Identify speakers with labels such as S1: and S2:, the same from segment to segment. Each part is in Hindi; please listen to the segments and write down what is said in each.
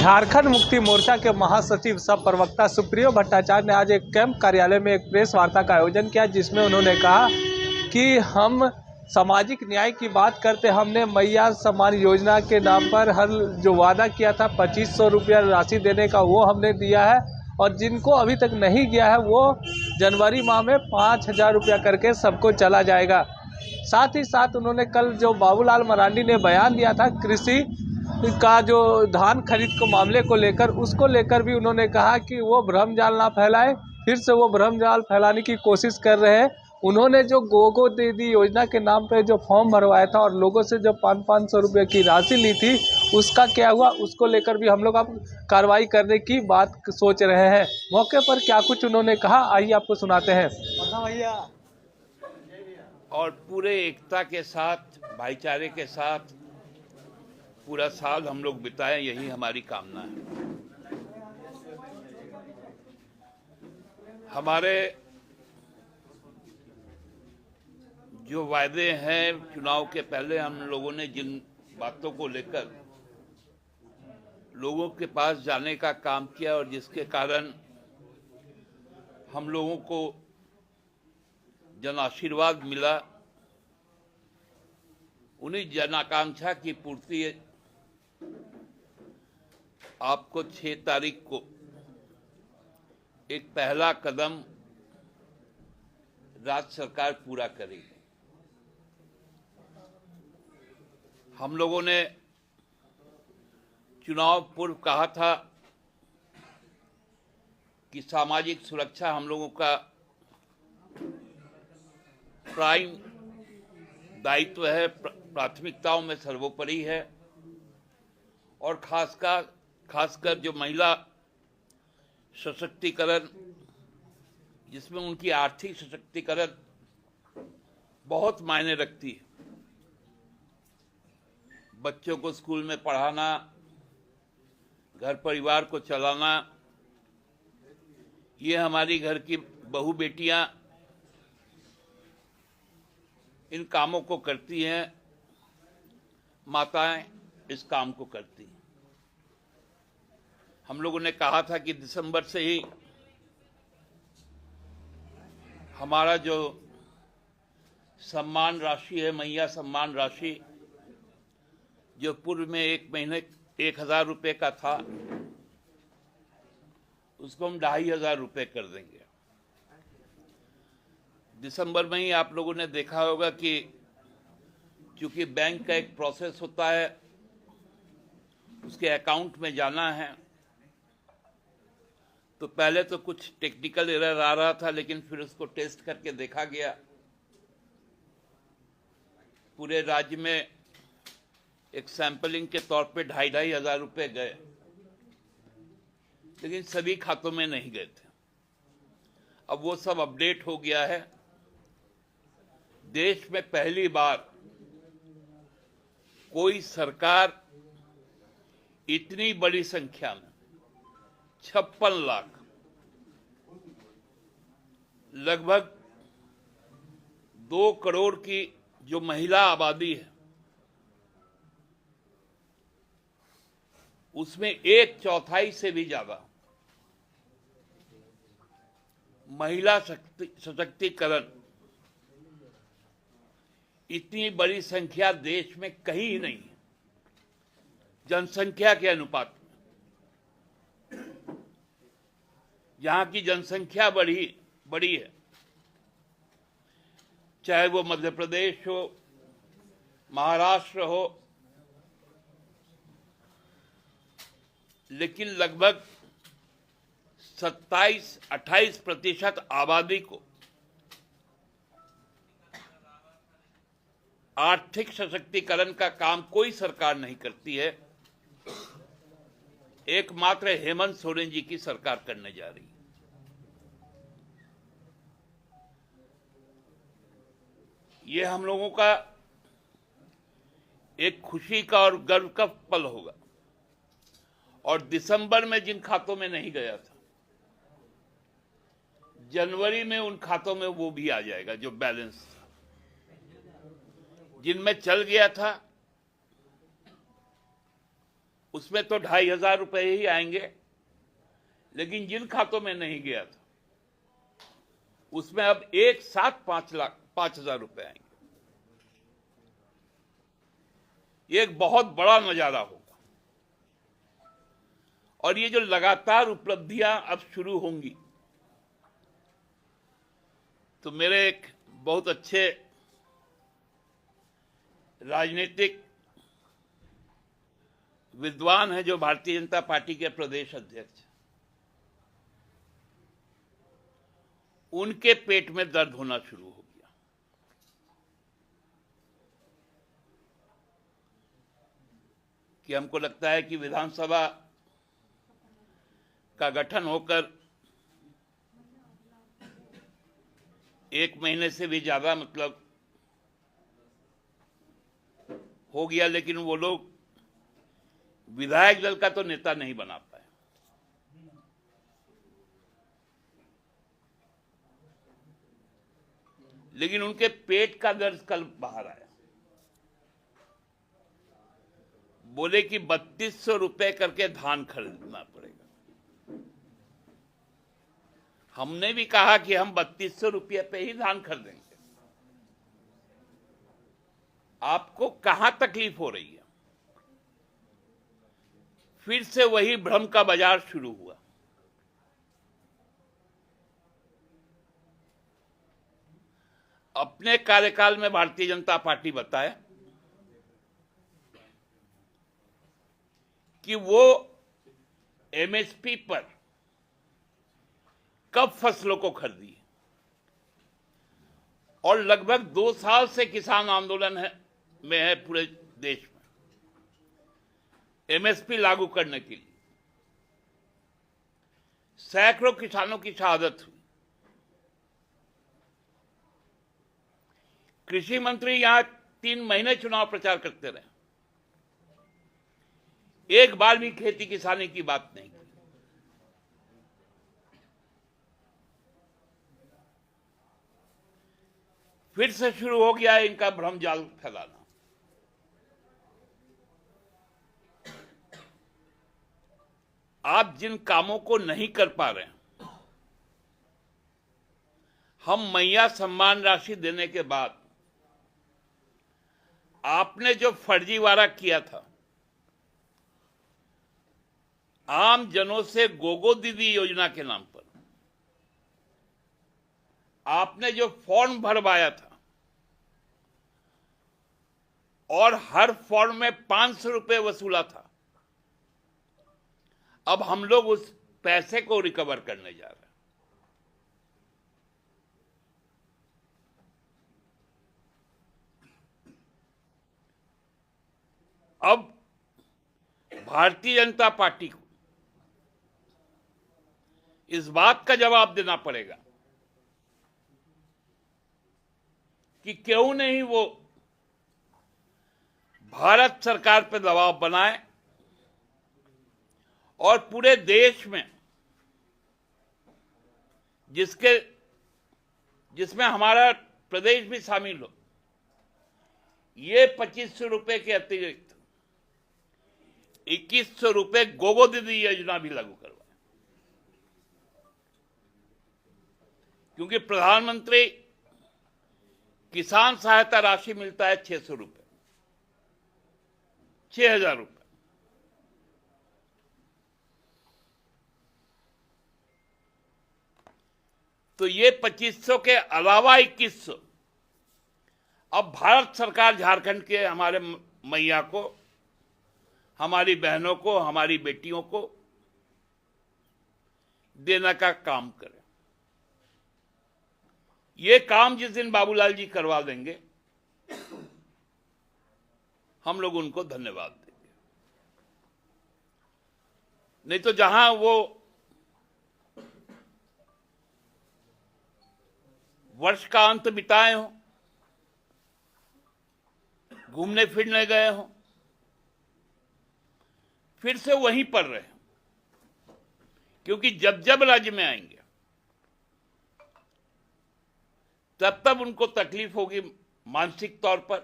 S1: झारखंड मुक्ति मोर्चा के महासचिव सह प्रवक्ता सुप्रियो भट्टाचार्य ने आज एक कैंप कार्यालय में एक प्रेस वार्ता का आयोजन किया, जिसमें उन्होंने कहा कि हम सामाजिक न्याय की बात करते। हमने मैया सम्मान योजना के नाम पर हर जो वादा किया था 2500 रुपया राशि देने का, वो हमने दिया है, और जिनको अभी तक नहीं गया है वो जनवरी माह में 5000 रुपया करके सबको चला जाएगा। साथ ही साथ उन्होंने कल जो बाबूलाल मरांडी ने बयान दिया था कृषि का, जो धान खरीद को मामले को लेकर, उसको लेकर भी उन्होंने कहा कि वो भ्रम जाल ना फैलाए। फिर से वो भ्रम जाल फैलाने की कोशिश कर रहे हैं। उन्होंने जो गोगो दीदी योजना के नाम पे जो फॉर्म भरवाया था और लोगों से जो 500 रुपये की राशि ली थी, उसका क्या हुआ, उसको लेकर भी हम लोग अब कार्रवाई करने की बात सोच रहे हैं। मौके पर क्या कुछ उन्होंने कहा, आइए आपको सुनाते हैं।
S2: और पूरे एकता के साथ, भाईचारे के साथ पूरा साल हम लोग बिताएं, यही हमारी कामना है। हमारे जो वायदे हैं, चुनाव के पहले हम लोगों ने जिन बातों को लेकर लोगों के पास जाने का काम किया और जिसके कारण हम लोगों को जन आशीर्वाद मिला, उन्हीं जन आकांक्षा की पूर्ति आपको 6 तारीख को एक पहला कदम राज्य सरकार पूरा करेगी। हम लोगों ने चुनाव पूर्व कहा था कि सामाजिक सुरक्षा हम लोगों का प्राइम दायित्व है, प्राथमिकताओं में सर्वोपरि है, और खासकर जो महिला सशक्तिकरण, जिसमें उनकी आर्थिक सशक्तिकरण बहुत मायने रखती है। बच्चों को स्कूल में पढ़ाना, घर परिवार को चलाना, ये हमारी घर की बहू बेटियां इन कामों को करती हैं, माताएं इस काम को करती हैं। हम लोगों ने कहा था कि दिसंबर से ही हमारा जो सम्मान राशि है, मैया सम्मान राशि, जो पूर्व में एक महीने 1000 रुपये का था, उसको हम 2500 रुपये कर देंगे। दिसंबर में ही आप लोगों ने देखा होगा कि क्योंकि बैंक का एक प्रोसेस होता है, उसके अकाउंट में जाना है, तो पहले तो कुछ टेक्निकल एरर आ रहा था, लेकिन फिर उसको टेस्ट करके देखा गया। पूरे राज्य में एक सैंपलिंग के तौर पे 2500 रुपये गए, लेकिन सभी खातों में नहीं गए थे। अब वो सब अपडेट हो गया है। देश में पहली बार कोई सरकार इतनी बड़ी संख्या में 56 लाख, लगभग 2 करोड़ की जो महिला आबादी है, उसमें 1/4 से भी ज्यादा महिला सशक्तिकरण, इतनी बड़ी संख्या देश में कहीं नहीं है। जनसंख्या के अनुपात में जहां की जनसंख्या बड़ी है, चाहे वो मध्य प्रदेश हो, महाराष्ट्र हो, लेकिन लगभग 27-28% आबादी को आर्थिक सशक्तिकरण का काम कोई सरकार नहीं करती है। एकमात्र हेमंत सोरेन जी की सरकार करने जा रही है। ये हम लोगों का एक खुशी का और गर्व का पल होगा। और दिसंबर में जिन खातों में नहीं गया था, जनवरी में उन खातों में वो भी आ जाएगा जो बैलेंस था। जिनमें चल गया था उसमें तो 2,500 रुपए ही आएंगे, लेकिन जिन खातों में नहीं गया था उसमें अब एक साथ 5,00,000 रुपए आएंगे। ये एक बहुत बड़ा नजारा होगा और ये जो लगातार उपलब्धियां अब शुरू होंगी, तो मेरे एक बहुत अच्छे राजनीतिक विद्वान हैं जो भारतीय जनता पार्टी के प्रदेश अध्यक्ष, उनके पेट में दर्द होना शुरू हो गया कि हमको लगता है कि विधानसभा का गठन होकर 1 महीने से भी ज्यादा मतलब हो गया, लेकिन वो लोग विधायक दल का तो नेता नहीं बना पाए। लेकिन उनके पेट का दर्द कल बाहर आया। बोले कि 3200 रुपए करके धान खरीदना पड़ेगा। हमने भी कहा कि हम 3200 रुपये पे ही धान खरीदेंगे। आपको कहां तकलीफ हो रही है? फिर से वही भ्रम का बाजार शुरू हुआ। अपने कार्यकाल में भारतीय जनता पार्टी बताए कि वो एमएसपी पर कब फसलों को खरीदी, और लगभग 2 साल से किसान आंदोलन में है पूरे देश में एमएसपी लागू करने के लिए। सैकड़ों किसानों की शहादत हुई। कृषि मंत्री यहां 3 महीने चुनाव प्रचार करते रहे, एक बार भी खेती किसानी की बात नहीं की। फिर से शुरू हो गया है इनका भ्रमजाल फैलाना। आप जिन कामों को नहीं कर पा रहे हैं, हम मैया सम्मान राशि देने के बाद आपने जो फर्जीवाड़ा किया था, आम जनों से गोगो दीदी योजना के नाम पर आपने जो फॉर्म भरवाया था और हर फॉर्म में 500 रुपए वसूला था, अब हम लोग उस पैसे को रिकवर करने जा रहे हैं। अब भारतीय जनता पार्टी को इस बात का जवाब देना पड़ेगा कि क्यों नहीं वो भारत सरकार पर दबाव बनाए और पूरे देश में, जिसमें हमारा प्रदेश भी शामिल हो, ये 2500 रुपए के अतिरिक्त 2100 रुपए गोगो दीदी योजना भी लागू करवाए, क्योंकि प्रधानमंत्री किसान सहायता राशि मिलता है 600 रुपए, 6,000 रुपए। तो ये 2500 के अलावा 2100 अब भारत सरकार झारखंड के हमारे मैया को, हमारी बहनों को, हमारी बेटियों को देने का काम करे। ये काम जिस दिन बाबूलाल जी करवा देंगे, हम लोग उनको धन्यवाद देंगे। नहीं तो जहां वो वर्ष का अंत बिताए हो, घूमने फिरने गए हो, फिर से वहीं पर रहे, क्योंकि जब जब राज्य में आएंगे तब तब उनको तकलीफ होगी मानसिक तौर पर,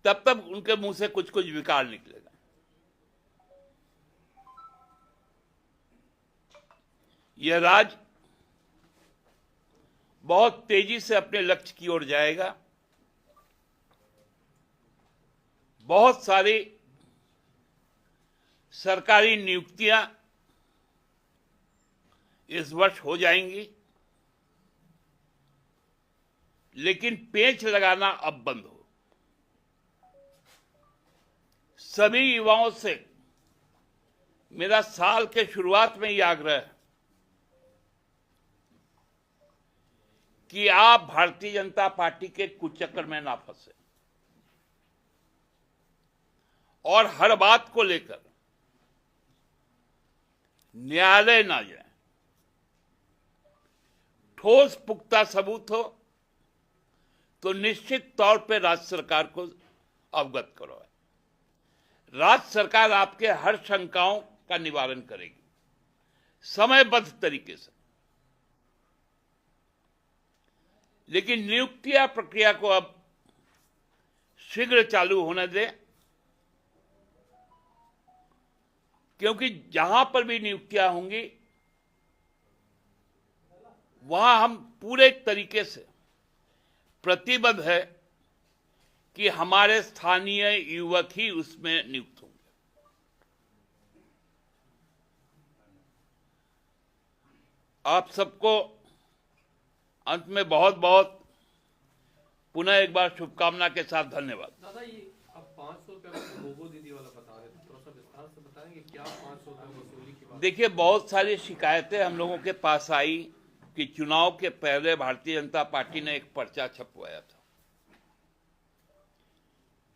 S2: तब तक उनके मुंह से कुछ कुछ विकार निकलेगा। यह राज्य बहुत तेजी से अपने लक्ष्य की ओर जाएगा। बहुत सारी सरकारी नियुक्तियां इस वर्ष हो जाएंगी, लेकिन पेंच लगाना अब बंद हो। सभी युवाओं से मेरा साल के शुरुआत में ही आग्रह है कि आप भारतीय जनता पार्टी के कुचक्कर में ना फंसे और हर बात को लेकर न्यायालय ना जाए। ठोस पुख्ता सबूत हो तो निश्चित तौर पर राज्य सरकार को अवगत करवाए। राज्य सरकार आपके हर शंकाओं का निवारण करेगी समयबद्ध तरीके से, लेकिन नियुक्तियां प्रक्रिया को अब शीघ्र चालू होने दें, क्योंकि जहां पर भी नियुक्तियां होंगी वहां हम पूरे तरीके से प्रतिबद्ध है कि हमारे स्थानीय युवक ही उसमें नियुक्त होंगे। आप सबको अंत में बहुत बहुत पुनः एक बार शुभकामना के साथ धन्यवाद।
S3: दादा, ये अब 500 रुपये गोगो दीदी वाला बता रहे थे, थोड़ा सा विस्तार से बताएंगे क्या 500 रुपये वसूली की बात?
S2: देखिए, बहुत सारी शिकायतें हम लोगों के पास आई कि चुनाव के पहले भारतीय जनता पार्टी ने एक पर्चा छपवाया था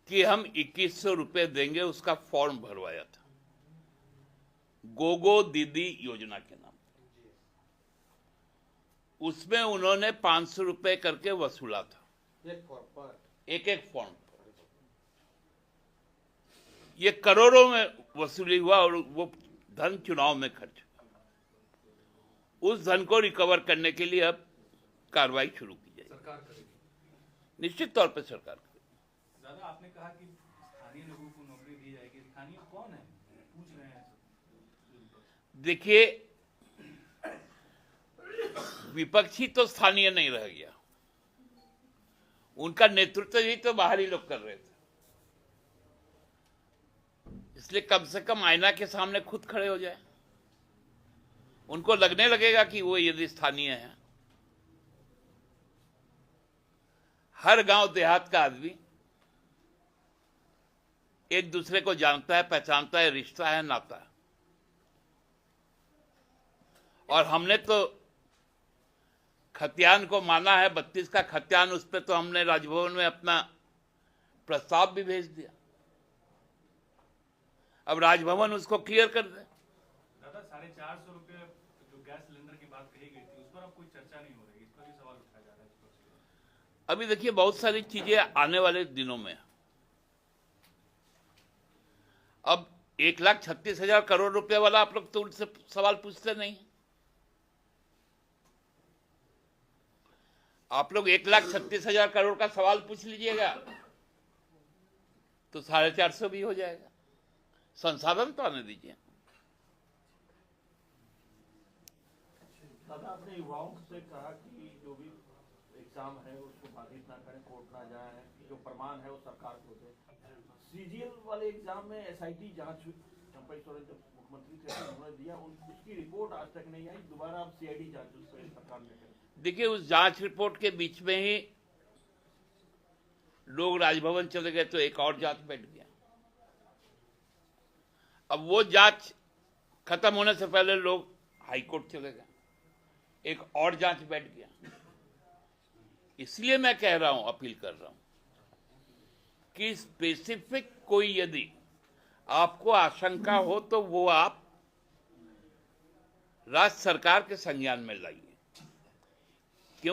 S2: कि हम 2100 रुपये देंगे, उसका फॉर्म भरवाया था गोगो दीदी योजना के नाम। उसमें उन्होंने 500 रुपये करके वसूला था एक एक फॉर्म पर। ये करोड़ों में वसूली हुआ और वो धन चुनाव में खर्च हुआ। उस धन को रिकवर करने के लिए अब कार्रवाई शुरू की जाएगी।
S3: सरकार करेगी,
S2: निश्चित तौर पर सरकार करेगी।
S4: दादा, आपने कहा कि स्थानीय लोगों को नौकरी दी जाएगी। स्थानीय कौन है, पूछ रहे हैं?
S2: देखिए, विपक्षी तो स्थानीय नहीं रह गया, उनका नेतृत्व ही तो बाहरी लोग कर रहे थे। इसलिए कम से कम आईना के सामने खुद खड़े हो जाए, उनको लगने लगेगा कि वो यदि स्थानीय है। हर गांव देहात का आदमी एक दूसरे को जानता है, पहचानता है, रिश्ता है, नाता है। और हमने तो खतियान को माना है, 32 का खतियान, उस पर तो हमने राजभवन में अपना प्रस्ताव भी भेज दिया। अब राजभवन उसको क्लियर कर दे।
S4: दादा, 450 रुपये जो गैस सिलेंडर की बात कही गई थी, उस पर अब कोई चर्चा नहीं हो रही, इस पर भी सवाल उठाया जा रहा है।
S2: अभी देखिए, बहुत सारी चीजें आने वाले दिनों में। अब 1,36,000 करोड़ रुपए वाला आप लोग तो उनसे सवाल पूछते नहीं। आप लोग 1,36,000 करोड़ का सवाल पूछ लीजिएगा तो 450 भी हो जाएगा। संसाधन तो आने दीजिए।
S5: दादा, आपने युवाओं से कहा कि जो भी एग्जाम है उसको बाधित ना करें, कोर्ट ना जाए, जो प्रमाण है वो सरकार को दे। सीजीएल वाले एग्जाम में एसआईटी जांच चंपई सोरेन जब मुख्यमंत्री थे उन्होंने दिया, उसकी रिपोर्ट आज तक नहीं आई। दोबारा अब सीआईडी जांच उस पर सरकार ने करी।
S2: देखिए, उस जांच रिपोर्ट के बीच में ही लोग राजभवन चले गए तो एक और जांच बैठ गया। अब वो जांच खत्म होने से पहले लोग हाईकोर्ट चले गए, एक और जांच बैठ गया। इसलिए मैं कह रहा हूं, अपील कर रहा हूं कि स्पेसिफिक कोई यदि आपको आशंका हो तो वो आप राज्य सरकार के संज्ञान में लाइए।